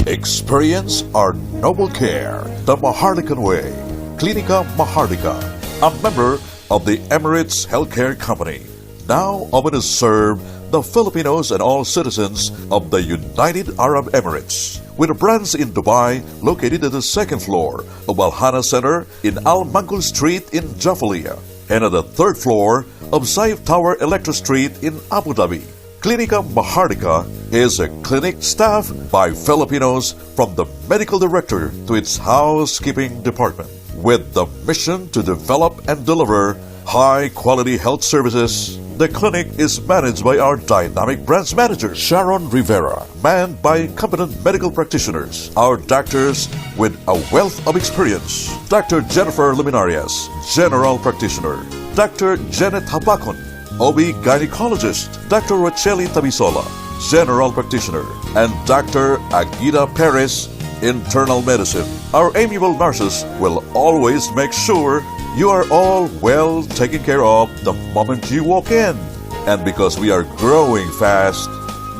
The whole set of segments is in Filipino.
Experience our noble care the Maharlikan way. KLINIKA Maharlika, a member of the Emirates Healthcare Company, now open to serve the Filipinos and all citizens of the United Arab Emirates, with a branch in Dubai located at the second floor of Al-Hana Center in Al Mangul Street in Jaffalia, and at the third floor of Saif Tower Electra Street in Abu Dhabi. KLINIKA Maharlika is a clinic staffed by Filipinos from the medical director to its housekeeping department, with the mission to develop and deliver high-quality health services. The clinic is managed by our dynamic branch manager, Sharon Rivera, manned by competent medical practitioners, our doctors with a wealth of experience. Dr. Jennifer Luminarias, general practitioner. Dr. Janet Habakon, OB gynecologist. Dr. Rochelle Tabisola, general practitioner. And Dr. Aguida Perez, internal medicine. Our amiable nurses will always make sure you are all well taken care of the moment you walk in. And because we are growing fast,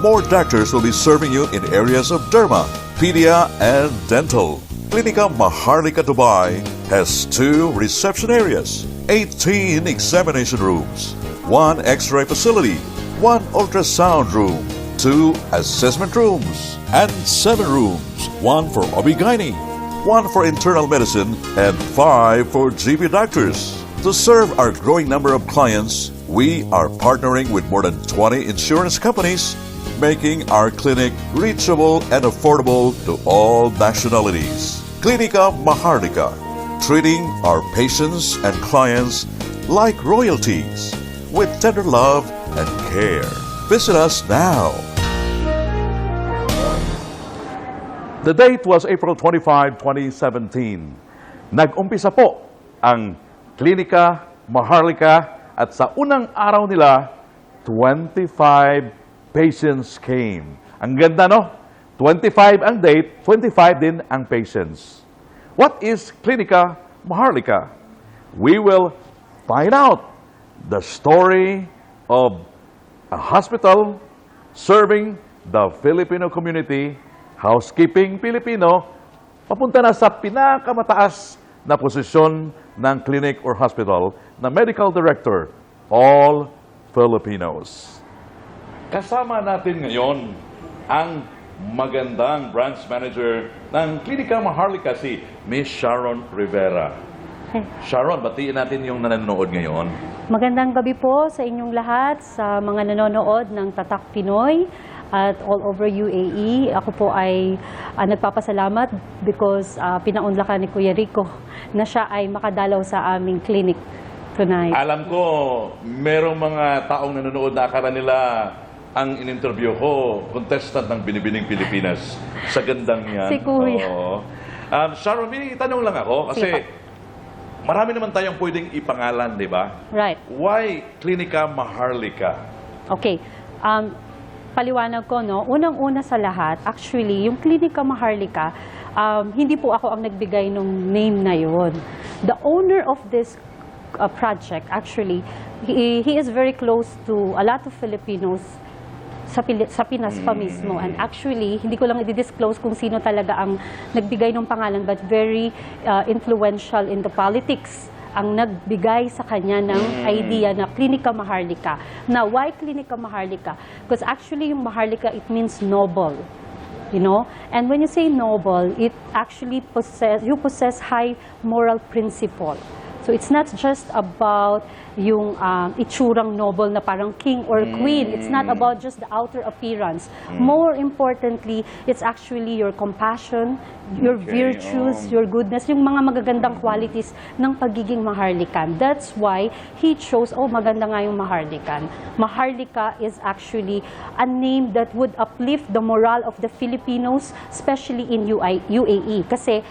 more doctors will be serving you in areas of derma, pedia, and dental. KLINIKA Maharlika Dubai has 2 reception areas, 18 examination rooms, 1 x-ray facility, 1 ultrasound room, 2 assessment rooms, and 7 rooms, 1 for OB-GYN, 1 for internal medicine, and 5 for GP doctors. To serve our growing number of clients, we are partnering with more than 20 insurance companies, making our clinic reachable and affordable to all nationalities. KLINIKA Maharlika, treating our patients and clients like royalties, with tender love and care. Visit us now. The date was April 25, 2017. Nag-umpisa po ang KLINIKA Maharlika at sa unang araw nila, 25 patients came. Ang ganda, no? 25 ang date, 25 din ang patients. What is KLINIKA Maharlika? We will find out the story of a hospital serving the Filipino community, housekeeping Filipino, papunta na sa pinakamataas na posisyon ng clinic or hospital na medical director, all Filipinos. Kasama natin ngayon ang magandang branch manager ng KLINIKA Maharlika, si Miss Sharon Rivera. Sharon, batiin natin yung nanonood ngayon. Magandang gabi po sa inyong lahat, sa mga nanonood ng Tatak Pinoy at all over UAE. Ako po ay nagpapasalamat because pinaunlakan ni Kuya Rico na siya ay makadalaw sa aming clinic tonight. Alam ko, merong mga taong nanonood na akala nila ang in-interview ko, contestant ng Binibining Pilipinas. Sa gandang yan. Si Kuya. Sharon, may tanong lang ako kasi marami naman tayong pwedeng ipangalan, di ba? Right. Why KLINIKA Maharlika? Okay. Paliwanag ko, no? Unang-una sa lahat, actually, yung KLINIKA Maharlika, hindi po ako ang nagbigay ng name na yon. The owner of this project, actually, he is very close to a lot of Filipinos sa Pinas pa mismo. And actually, hindi ko lang i-disclose kung sino talaga ang nagbigay ng pangalan, but very influential in the politics ang nagbigay sa kanya ng idea na KLINIKA Maharlika. Now, why KLINIKA Maharlika? Because actually, yung Maharlika, it means noble. You know? And when you say noble, it actually you possess high moral principle. So it's not just about yung itsurang noble na parang king or queen. It's not about just the outer appearance. More importantly, it's actually your compassion, your virtues, your goodness, yung mga magagandang qualities ng pagiging Maharlikan. That's why he chose, maganda nga yung Maharlikan. Maharlika is actually a name that would uplift the morale of the Filipinos, especially in UAE. Kasi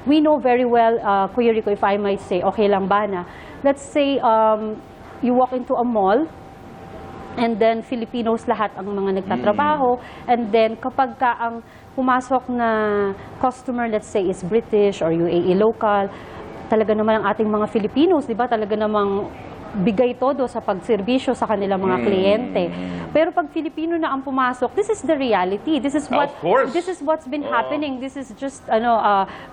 we know very well, Kuya Rico, if I might say, okay lang ba na, let's say, you walk into a mall, and then Filipinos lahat ang mga nagtatrabaho, and then kapag ka ang pumasok na customer, let's say, is British or UAE local, talaga naman ang ating mga Filipinos, di ba? Talaga namang bigay todo sa pagserbisyo sa kanilang mga kliyente. Pero pag Filipino na ang pumasok, this is the reality. This is what Of course. this is what's been happening. This is just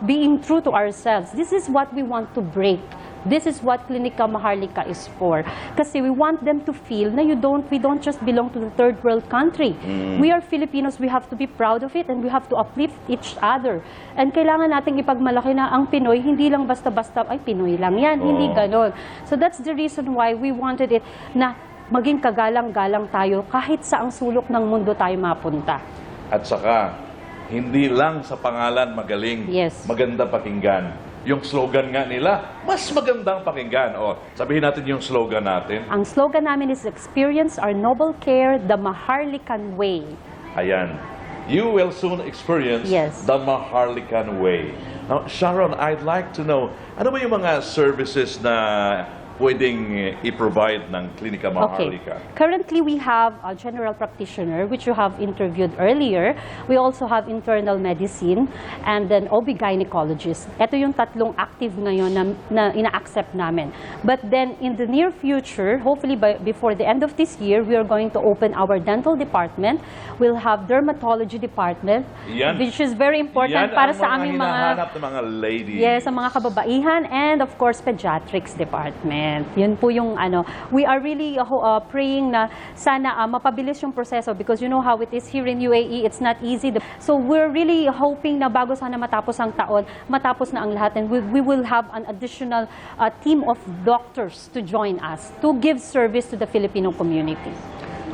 being true to ourselves. This is what we want to break. This is what Klinika Maharlika is for. Kasi we want them to feel na we don't just belong to the third world country. We are Filipinos, we have to be proud of it and we have to uplift each other. And kailangan nating ipagmalaki na ang Pinoy, hindi lang basta-basta, ay Pinoy lang yan, hindi ganon. So that's the reason why we wanted it na maging kagalang-galang tayo kahit saang sulok ng mundo tayo mapunta. At saka, hindi lang sa pangalan magaling, Yes. maganda pakinggan. Yung slogan nga nila, mas magandang pakinggan. O, sabihin natin yung slogan natin. Ang slogan namin is experience our noble care the Maharlikan way. Ayan. You will soon experience Yes. the Maharlikan way. Now, Sharon, I'd like to know, ano ba yung mga services na pwedeng i-provide ng Klinika Maharlika? Currently, we have a general practitioner, which you have interviewed earlier. We also have internal medicine and then OB-gynecologist. Ito yung tatlong active ngayon na ina-accept namin. But then, in the near future, hopefully before the end of this year, we are going to open our dental department. We'll have dermatology department, Yan. which is very important para sa aming hinahanap ng mga ladies. Yes, sa mga kababaihan, and of course, pediatrics department. Yun po yung we are really praying na sana mapabilis yung proseso because you know how it is here in UAE, it's not easy. So we're really hoping na bago sana matapos ang taon, matapos na ang lahat, and we will have an additional team of doctors to join us to give service to the Filipino community.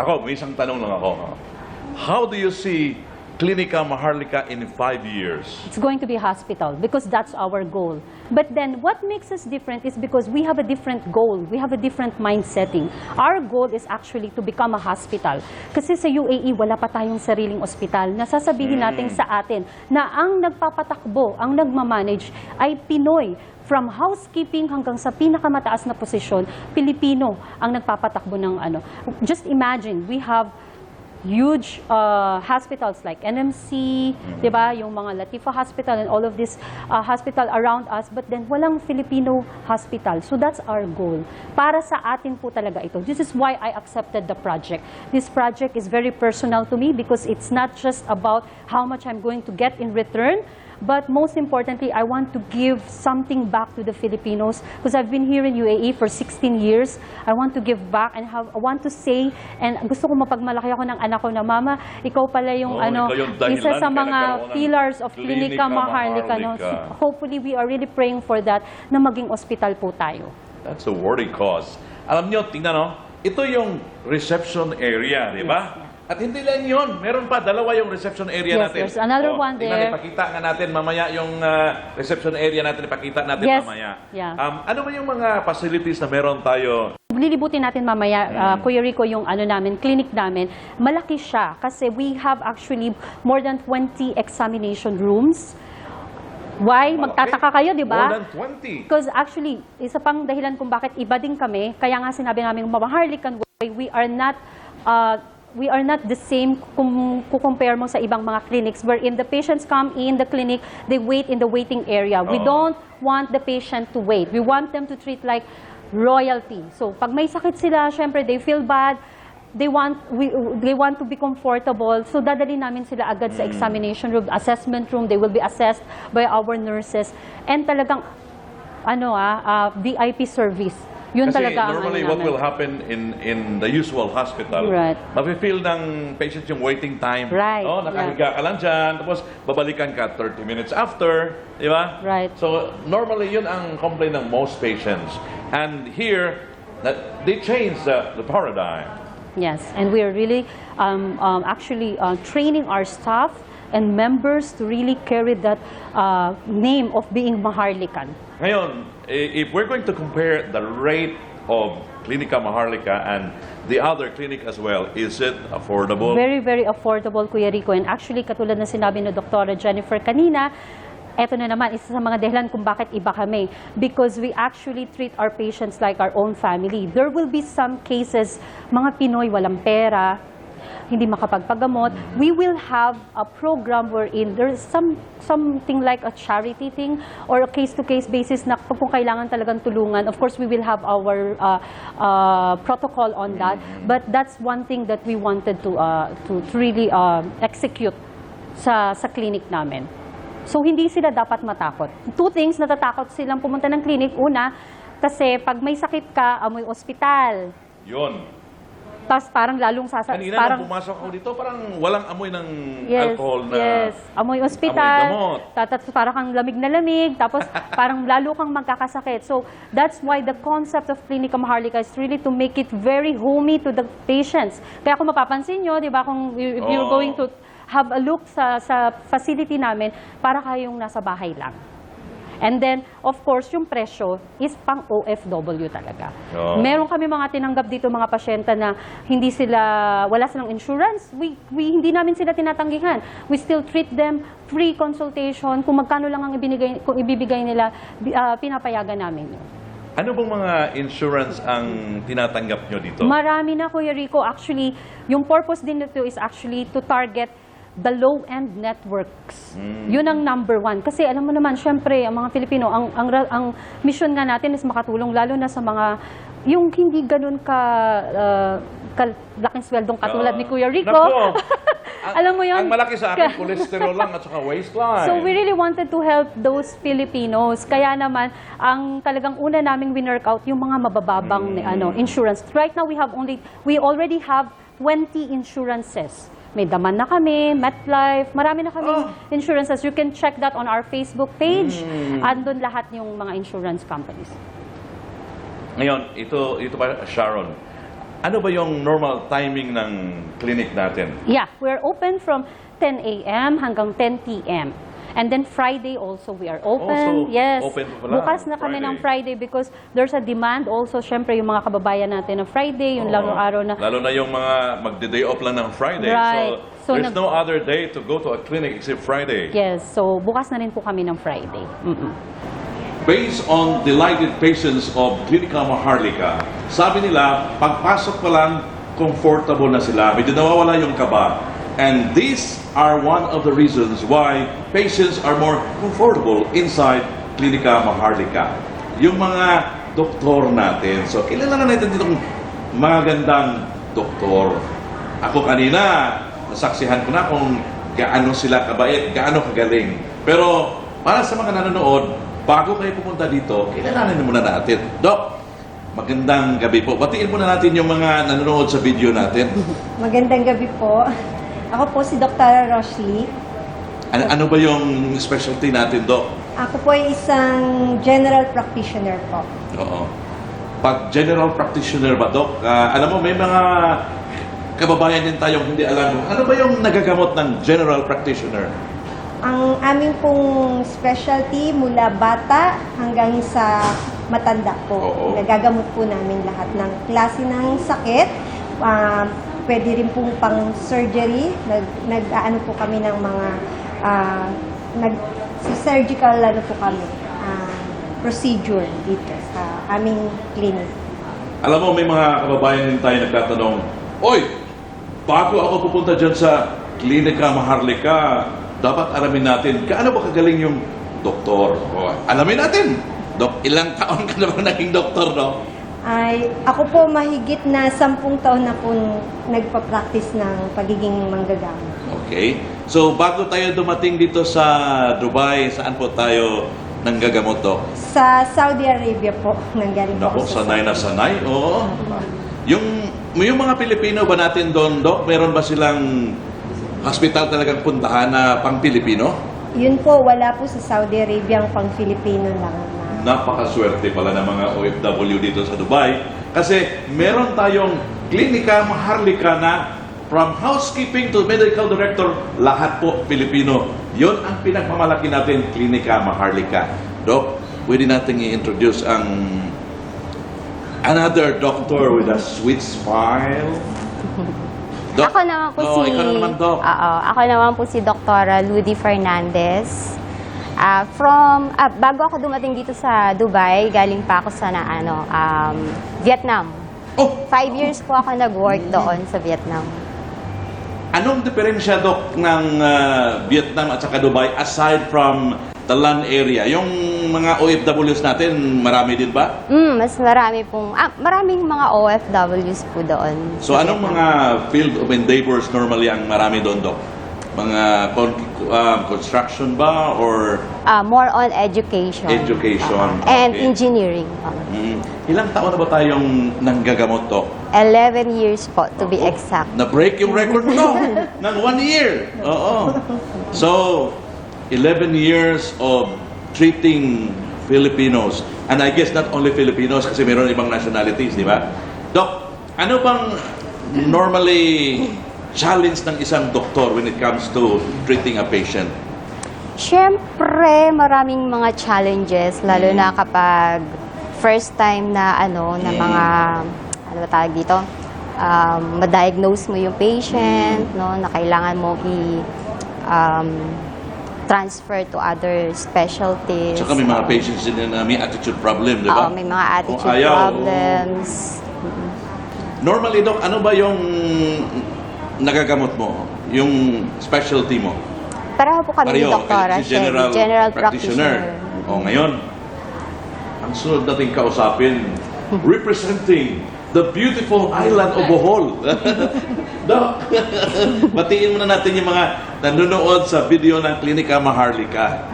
Ako, may isang tanong lang ako. How do you see Klinika Maharlika in 5 years? It's going to be a hospital because that's our goal. But then what makes us different is because we have a different goal. We have a different mindsetting. Our goal is actually to become a hospital. Kasi sa UAE, wala pa tayong sariling ospital. Nasasabihin natin sa atin na ang nagpapatakbo, ang nagmamanage ay Pinoy. From housekeeping hanggang sa pinakamataas na posisyon, Pilipino ang nagpapatakbo ng Just imagine, we have huge hospitals like NMC, di ba? Yung mga Latifa Hospital and all of this hospital around us, but then walang Filipino hospital. So that's our goal. Para sa atin po talaga ito. This is why I accepted the project. This project is very personal to me because it's not just about how much I'm going to get in return, but most importantly, I want to give something back to the Filipinos because I've been here in UAE for 16 years. I want to give back and I want to say, and gusto ko mapagmalaki ako ng anak ko na, Mama, ikaw pala yung isa sa mga pillars of Klinika Maharlika. No? So, hopefully, we are really praying for that na maging ospital po tayo. That's a worthy cause. Alam nyo, tingnan ito yung reception area, di ba? At hindi lang yun. Meron pa, dalawa yung reception area natin. Yes, there's another one there. Ipakita nga natin mamaya yung reception area natin. Ipakita natin mamaya. Yeah. Ano ba yung mga facilities na meron tayo? Lilibutin natin mamaya, Kuya Rico, yung namin, clinic namin. Malaki siya kasi we have actually more than 20 examination rooms. Why? Magtataka kayo, di ba? More than 20. Because actually, isa pang dahilan kung bakit iba din kami, kaya nga sinabi namin, Maharlikan way, we are not the same kung compare mo sa ibang mga clinics wherein the patients come in the clinic, they wait in the waiting area. We don't want the patient to wait. We want them to treat like royalty. So, pag may sakit sila, syempre, they feel bad. They want to be comfortable. So, dadali namin sila agad sa examination room, assessment room. They will be assessed by our nurses. And talagang, VIP service. Yun Kasi talaga normally what will happen in the usual hospital, mafe-feel ng patient yung waiting time. Right. Nakahiga ka lang dyan, tapos babalikan ka 30 minutes after, di ba? Right. So normally yun ang complaint ng most patients. And here, they change the paradigm. Yes, and we are really actually training our staff and members to really carry that name of being Maharlikan. Ngayon, if we're going to compare the rate of Klinika Maharlika and the other clinic as well, is it affordable? Very, very affordable, Kuya Rico. And actually, katulad na sinabi ni Dr. Jennifer kanina, eto na naman, isa sa mga dahilan kung bakit iba kami. Because we actually treat our patients like our own family. There will be some cases, mga Pinoy walang pera, hindi makapagpagamot, we will have a program wherein there's something like a charity thing or a case-to-case basis na kung kailangan talagang tulungan. Of course, we will have our protocol on that, but that's one thing that we wanted to really execute sa clinic namin. So, hindi sila dapat matakot. Two things, natatakot silang pumunta ng clinic. Una, kasi pag may sakit ka, amoy ospital. Yun. Tapos parang lalong Kanina nung pumasok ako dito, parang walang amoy ng alcohol na... Yes, amoy ospital. Amoy gamot. Tapos parang kang lamig na lamig. Tapos parang lalo kang magkakasakit. So, that's why the concept of KLINIKA MAHARLIKA is really to make it very homey to the patients. Kaya kung mapapansin nyo, di ba, kung if you're going to have a look sa facility namin, para kayong nasa bahay lang. And then, of course, yung presyo is pang OFW talaga. Meron kami mga tinanggap dito, mga pasyenta na wala silang insurance. Hindi namin sila tinatanggihan. We still treat them, free consultation. Kung magkano lang ang ibibigay nila, pinapayagan namin yun. Ano bang mga insurance ang tinatanggap nyo dito? Marami na, Kuya Rico. Actually, yung purpose din nito is actually to target the low-end networks. Yun ang number one. Kasi alam mo naman, syempre, ang mga Pilipino, ang mission nga natin is makatulong, lalo na sa mga, yung hindi ganun laking sweldong katulad ni Kuya Rico. Alam mo yun? Ang malaki sa akin, cholesterol lang at saka waistline. So we really wanted to help those Filipinos. Kaya naman, ang talagang una naming winwork out, yung mga mabababang insurance. Right now, we already have 20 insurances. May Daman na kami, MetLife, marami na kaming insurances. You can check that on our Facebook page. Andun lahat yung mga insurance companies. Ngayon, ito ba, Sharon, ano ba yung normal timing ng clinic natin? Yeah, we're open from 10 a.m. hanggang 10 p.m. And then Friday also we are open. Yes. Open pa pala, Bukas na kami ng Friday because there's a demand also. Syempre yung mga kababayan natin na Friday, yung larong araw na. Lalo na yung mga magde-day off lang ng Friday. Right. So there's no other day to go to a clinic except Friday. Yes. So bukas na rin po kami ng Friday. Based on delighted patients of KLINIKA MAHARLIKA, sabi nila, pagpasok pa lang, comfortable na sila. Medyo nawawala yung kaba. And these are one of the reasons why patients are more comfortable inside KLINIKA MAHARLIKA. Yung mga doktor natin. So, kilala na natin ditong magandang doktor. Ako kanina, nasaksihan ko na kung gaano sila kabait, gaano kagaling. Pero, para sa mga nanonood, bago kayo pumunta dito, kilalanin muna natin. Dok, magandang gabi po. Batiin muna natin yung mga nanonood sa video natin. Magandang gabi po. Ako po si Dr. Roshli. Ano ba yung specialty natin, Dok? Ako po ay isang general practitioner po. Oo. Pag general practitioner ba, Dok? Alam mo, may mga kababayan din tayong hindi alam. Ano ba yung nagagamot ng general practitioner? Ang aming pong specialty mula bata hanggang sa matanda po. Oo. Nagagamot po namin lahat ng klase ng sakit. Pwede rin pong pang-surgery. Nag-ano po kami ng mga surgical po kami, procedure dito sa aming clinic. Alam mo, may mga kababayan din tayo nagtatanong, Oy, bago ako pupunta dyan sa KLINIKA MAHARLIKA, dapat alamin natin, gaano ba kagaling yung doktor? O, alamin natin. Dok, ilang taon ka na ba naging doktor, no? Ako po mahigit na 10 taon na po nagpa-practice ng pagiging manggagamot. Okay. So, bago tayo dumating dito sa Dubai, saan po tayo nanggagamot, Dok? Sa Saudi Arabia po, nanggaling po Naku, ako sa sanay na Saudi. sanay. Oo. Yung mga Pilipino ba natin doon, Dok, meron ba silang hospital talagang puntahan na pang-Pilipino? Yun po, wala po sa Saudi Arabia ang pang-Filipino lang. Napakaswerte pala ng mga OFW dito sa Dubai kasi meron tayong KLINIKA MAHARLIKA na from housekeeping to medical director, lahat po Pilipino. Yun ang pinagmamalaki natin, KLINIKA MAHARLIKA. Dok, pwede natin i-introduce ang another doctor with a sweet smile. Doc? Ako naman po ikaw naman, Doc. Ako naman po si Dr. Ludy Fernandez. Bago ako dumating dito sa Dubai, galing pa ako sa Vietnam. Oh! 5 years po ako nag-work doon sa Vietnam. Anong diferensya, Dok, ng Vietnam at saka Dubai aside from the land area? Yung mga OFWs natin, marami din ba? Mas marami pong, maraming mga OFWs po doon. So anong mga field of endeavors normally ang marami doon, Dok? Mga construction ba or More on education. Education, And okay. engineering. Ilang taon na ba tayong nanggagamot, Dok? 11 years po, to be exact. Na-break yung record mo, no? Ng 1 year. Oo. So, 11 years of treating Filipinos. And I guess not only Filipinos kasi mayroon ibang nationalities, di ba? Doc, ano bang normally challenge ng isang doktor when it comes to treating a patient? Siyempre, maraming mga challenges, lalo na kapag first time na mga, ano ba tawag dito, ma-diagnose mo yung patient, no, na kailangan mo transfer to other specialties. Tsaka may mga patients din na may attitude problem, di ba? Oo, may mga attitude ayaw, problems. Normally, Doc, ano ba yung nagagamot mo? Yung specialty mo? Pareho po kami ni Doktora si general practitioner. O ngayon, ang sunod natin kausapin, representing the beautiful island of Bohol. Doc, batiin muna natin yung mga nanonood sa video ng Klinika Maharlika.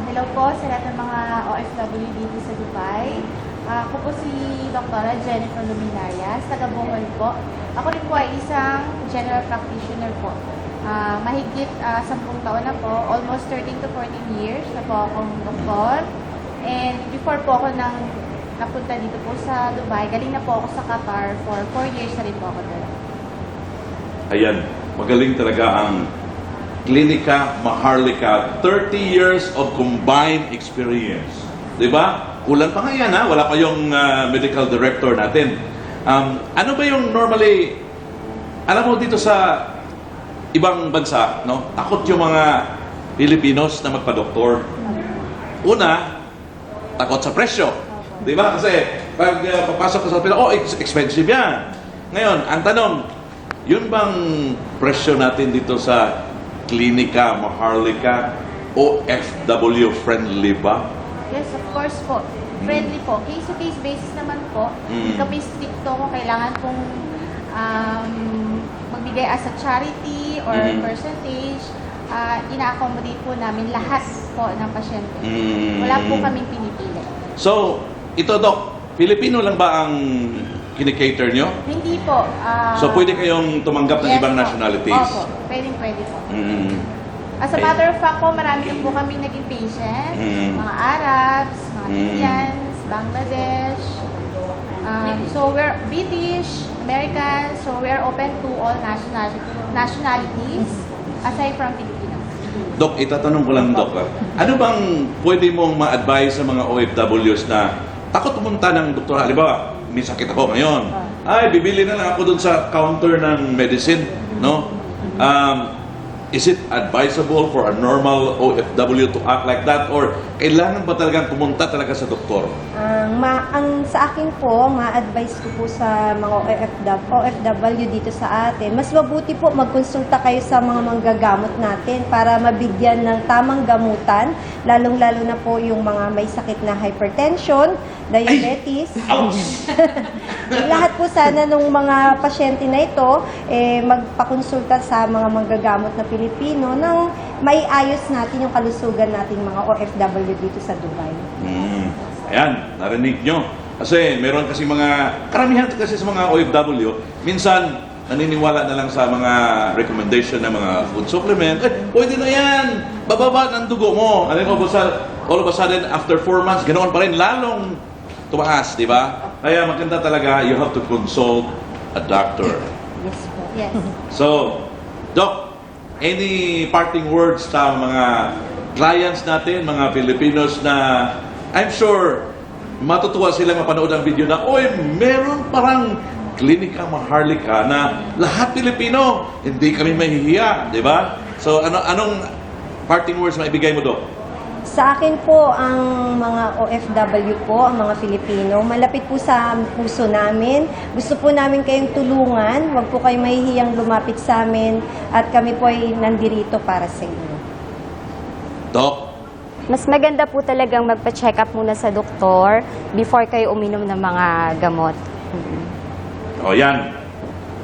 Hello po sa lahat ng mga OFW dito sa Dubai. Ako po si Dr. Jennifer Luminarias, taga Bohol po. Ako rin po ay isang general practitioner po. Mahigit 10 taon na po, almost 13 to 14 years na po akong doktor. And before po ako napunta dito po sa Dubai, galing na po ako sa Qatar for 4 years na rin po ako doon. Ayan, magaling talaga ang Klinika Maharlika. 30 years of combined experience. Diba? Kulang pa nga yan, ha? Wala pa yung medical director natin. Ano ba yung normally, alam mo dito sa ibang bansa, no? Takot yung mga Pilipinos na magpa-doktor. Una, takot sa presyo. Di ba? Kasi pag papasok ka sa hospital, expensive yan. Ngayon, ang tanong, yun bang presyo natin dito sa Klinika Maharlika OFW friendly ba? Yes, of course po. Friendly po. Case-to-case basis naman po. Hindi kami stricto kung kailangan pong magbigay as a charity or percentage. Ina-accommodate po namin lahat po ng pasyente. Wala po kaming pinipili. So, ito, Doc, Filipino lang ba ang kinikater nyo? Hindi po. So, pwede kayong tumanggap ng yes ibang po. nationalities? Opo. Pwede po. As a matter of fact po, marami din po kami naging patient. Mga Arabs, mga Indians, Bangladesh. So we're British, Americans, so we're open to all nationalities aside from Filipinos. Doc, itatanong ko lang, Doc. Ano bang pwede mong ma-advise sa mga OFWs na takot pumunta ng doktor? Halimbawa, may sakit ako ngayon. Ay, bibili na lang ako dun sa counter ng medicine, no? Is it advisable for a normal OFW to act like that? Or kailangan ba talagang pumunta talaga sa doktor? Ang sa akin po, ma-advise ko po sa mga OFW dito sa atin, mas mabuti po magkonsulta kayo sa mga manggagamot natin para mabigyan ng tamang gamutan, lalong-lalo na po yung mga may sakit na hypertension, diabetes. Lahat po sana ng mga pasyente na ito, magpakonsulta sa mga manggagamot na Pilipino nang may ayos natin yung kalusugan nating mga OFW dito sa Dubai. Ayan, narinig nyo. Kasi meron kasi karamihan kasi sa mga OFW, minsan naniniwala na lang sa mga recommendation ng mga food supplement. Pwede na yan! Bababa ng dugo mo. And then all of a sudden, after 4 months, ganoon pa rin, lalong tumaas, di ba? Kaya maganda talaga, you have to consult a doctor. Yes po. Yes. So, Doc, any parting words sa mga clients natin, mga Filipinos na I'm sure matutuwa sila mapanood ang video na, meron parang Klinika Maharlika na lahat Pilipino, hindi kami mahihiya, di ba? So, anong parting words na ibigay mo, Doc? Sa akin po, ang mga OFW po, ang mga Filipino, malapit po sa puso namin. Gusto po namin kayong tulungan. Huwag po kayong mahihiyang lumapit sa amin at kami po ay nandirito para sa inyo. Doc? Mas maganda po talagang magpa-check up muna sa doktor before kayo uminom ng mga gamot. O yan,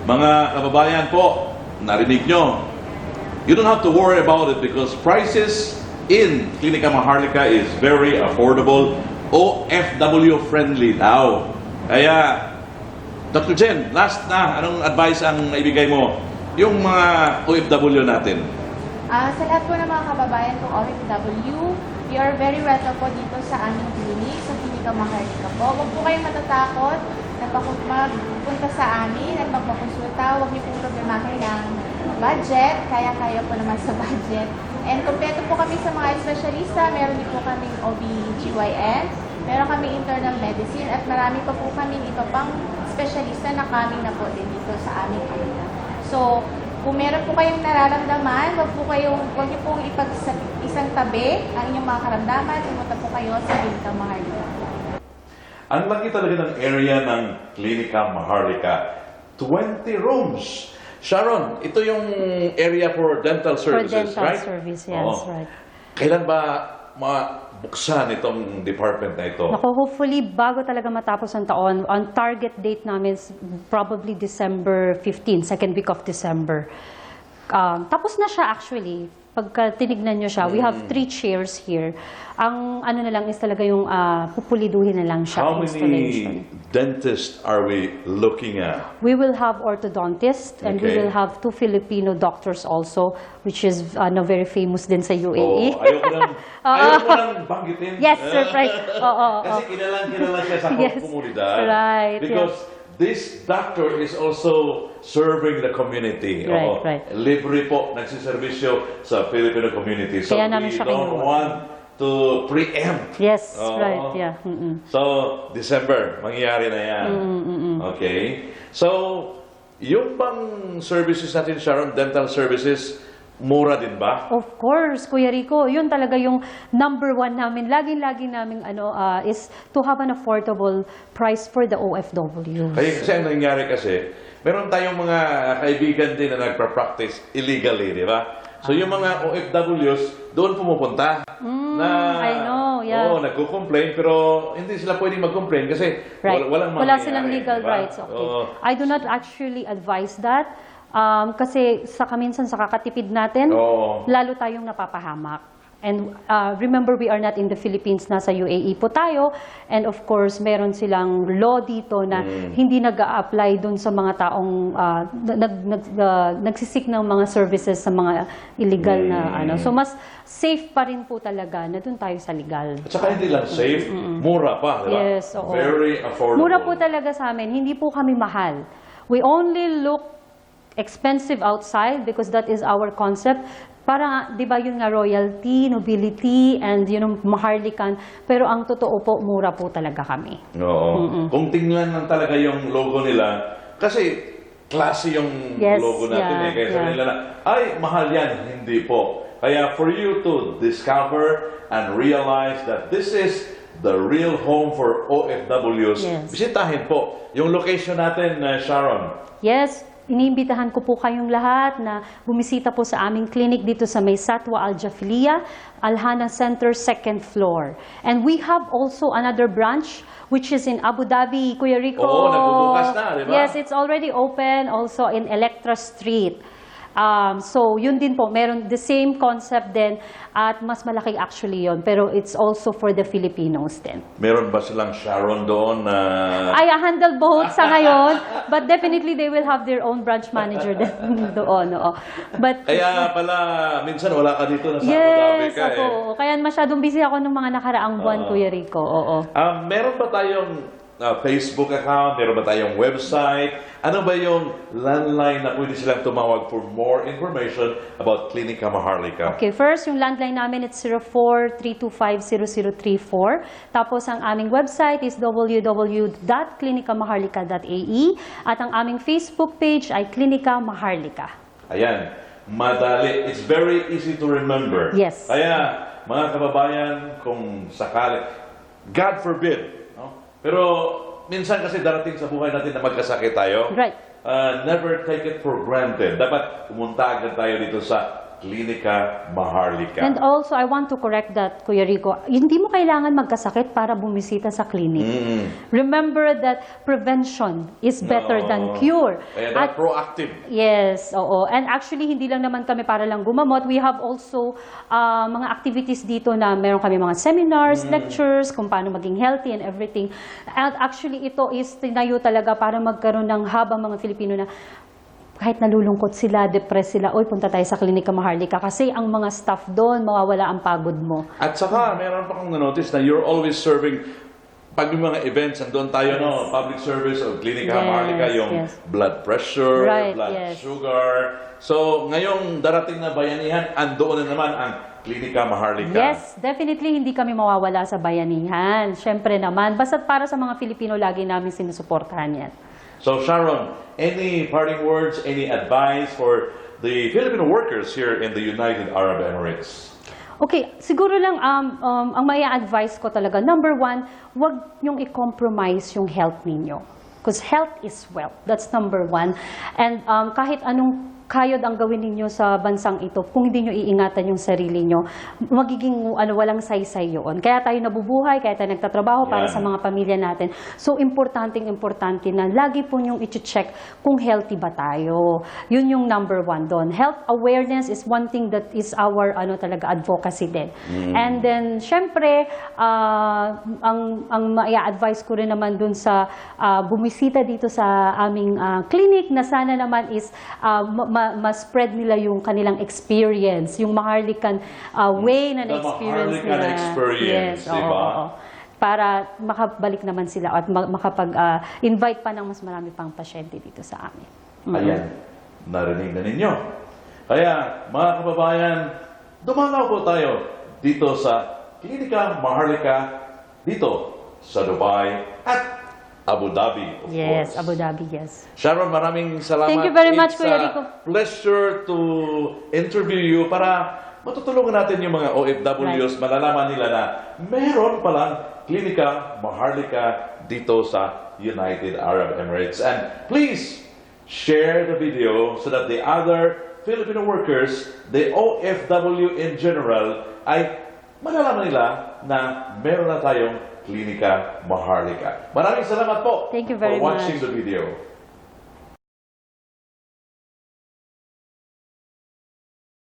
mga kababayan po, narinig nyo. You don't have to worry about it because prices in Klinika Maharlika is very affordable, OFW friendly daw. Kaya, Dr. Jen, last na, anong advice ang ibigay mo? Yung mga OFW natin. Sa lahat po ng mga kababayan kong OFW, you are very welcome po dito sa aming clinic, sa Klinika Maharlika po. Huwag po kayong matatakot na magpunta sa amin at magpakonsulta. Huwag niyo pong problemahin ng budget. Kaya-kaya po naman sa budget. And kompleto po kami sa mga espesyalista. Meron din po kaming OB-GYN, meron kaming internal medicine, at marami pa po kaming iba pang espesyalista na coming na po din dito sa aming klinika. So, kung meron po kayong nararamdaman, huwag niyo pong isang tabi ang inyong mga karamdaman. Pumunta po kayo sa Klinika Maharlika. Ang laki talaga ng area ng Klinika Maharlika. 20 rooms. Sharon, ito yung area for dental services, dental right? service, yes, Oo. right. Kailan ba mabuksan itong department na ito? Naku, hopefully, bago talaga matapos ang taon, ang target date namin is probably December 15, second week of December. Tapos na siya actually. Pagka tinignan nyo siya, we have 3 chairs here. Ang ano na lang is talaga yung pupuliduhin na lang siya. How installation. many dentists are we looking at? We will have orthodontists and we Okay. will have 2 Filipino doctors also, which is very famous din sa Oh, UAE. ayaw ko nang banggitin. Yes, sir, right. Oo. Kasi kilala siya sa Yes, komunidad. right, Because this doctor is also serving the community. Right, Oo. right. Libre po nagsiservisyo sa Filipino community. So Kaya namin we siya don't kinuha. want to preempt. Yes, Oo. right, yeah. Mm-mm. So, December, mangyayari na yan. Okay. So, yung bang services natin, Sharon, dental services, mura din ba? Of course, Kuya Rico, yun talaga yung number 1 namin. Lagi namin is to have an affordable price for the OFW. Kasi ang nangyari kasi, meron tayong mga kaibigan din na nagpa-practice illegally, di ba? So yung mga OFWs, doon pumupunta. I know, yeah. Oo, nagko-complain, pero hindi sila pwedeng mag-complain kasi Right. walang Wala mangyayari, silang legal di ba? rights. Okay. Oo. I do not actually advise that. Kasi minsan sa kakatipid natin, Oo. lalo tayong napapahamak. And remember, we are not in the Philippines, nasa UAE po tayo. And of course, meron silang law dito na hindi nag-a-apply dun sa mga taong nagsisik ng mga services sa mga illegal na So mas safe pa rin po talaga na dun tayo sa legal. At saka hindi lang safe, mura pa, di ba? Yes, oo. Very affordable. Mura po talaga sa amin, hindi po kami mahal. We only look expensive outside because that is our concept. Parang, di ba yun nga, royalty, nobility, and Maharlikan. Pero ang totoo po, mura po talaga kami. Oo. Kung tingnan lang talaga yung logo nila, kasi klase yung Yes, logo natin yeah, Kaya sabi yeah. nila na, ay, mahal yan. Hindi po. Kaya for you to discover and realize that this is the real home for OFWs, Yes. bisitahin po yung location natin, Sharon. Yes, iniimbitahan ko po kayong lahat na bumisita po sa aming clinic dito sa May Satwa Al Jafiliya, Alhana Center, 2nd floor. And we have also another branch which is in Abu Dhabi, Kuya Rico. Oo, nagbubukas na, di ba? Yes, it's already open also in Electra Street. So, yun din po, meron the same concept din at mas malaki actually yon, pero it's also for the Filipinos din. Meron ba silang Sharon doon na... I handle both sa ngayon, but definitely they will have their own branch manager din doon. Oo. But, Kaya pala, minsan wala ka dito na sa Abu Dhabi yes, ka ako. Kaya masyadong busy ako ng mga nakaraang buwan, Kuya Rico. Oo. Meron ba tayong Facebook account? Meron ba tayong website? Ano ba yung landline na pwede silang tumawag for more information about Klinika Maharlika? Okay, first, yung landline namin, it's 04-325-0034. Tapos, ang aming website is www.klinikamaharlika.ae. At ang aming Facebook page ay Klinika Maharlika. Ayan. madali. It's very easy to remember. Yes. Kaya, mga kababayan, kung sakali, God forbid, no? Pero minsan kasi darating sa buhay natin na magkasakit tayo. Right. Never take it for granted. Dapat pumunta agad tayo dito sa Klinika Maharlika. And also, I want to correct that, Kuya Rico. Hindi mo kailangan magkasakit para bumisita sa clinic. Remember that prevention is better than cure. Kaya dapat proactive. Yes, oo. And actually, hindi lang naman kami para lang gumamot. We have also mga activities dito na meron kami mga seminars, lectures, kung paano maging healthy and everything. And actually, ito is tinayo talaga para magkaroon ng habang mga Filipino na kahit nalulungkot sila, depressed sila, oy, punta tayo sa Klinika Maharlika kasi ang mga staff doon, mawawala ang pagod mo. At saka, meron pa kong na-notice na you're always serving, pag may mga events, andun tayo, no, public service of Klinika Maharlika, yung blood pressure, blood sugar. So, ngayong darating na bayanihan, andoon na naman ang Klinika Maharlika. Yes, definitely hindi kami mawawala sa bayanihan. Siyempre naman, basta para sa mga Filipino, lagi namin sinusuportahan yan. So Sharon, any parting words, any advice for the Filipino workers here in the United Arab Emirates? Okay, siguro lang ang maya-advise ko talaga, number one, wag niyong i-compromise yung health ninyo. Because health is wealth. That's number one. And kahit anong kayod ang gawin ninyo sa bansang ito, kung hindi nyo iingatan yung sarili nyo, magiging walang saysay yun. Kaya tayo nabubuhay, kaya tayo nagtatrabaho para sa mga pamilya natin. So, importante na lagi po nyong i-check kung healthy ba tayo. Yun yung number one doon. Health awareness is one thing that is our talaga advocacy din. And then, syempre, ang ma-advise ko rin naman dun sa bumisita dito sa aming clinic na sana naman is ma-spread nila yung kanilang experience, yung Maharlikan way na na-experience nila. Experience, yes, diba? oo. Para makabalik naman sila at makapag-invite pa ng mas marami pang pasyente dito sa amin. Ayan, narinig na ninyo. Kaya, mga kababayan, dumalaw po tayo dito sa Klinika Maharlika, dito sa Dubai at Abu Dhabi, of course. Abu Dhabi, yes. Sharon, maraming salamat. Thank you very much, Kuya Rico. Pleasure to interview you para matutulungan natin yung mga OFWs, malalaman nila na meron palang Klinika Maharlika dito sa United Arab Emirates. And please share the video so that the other Filipino workers, the OFW in general, ay malalaman nila na meron na tayong Klinika Maharlika. Maraming salamat po Thank you very for watching much. the video.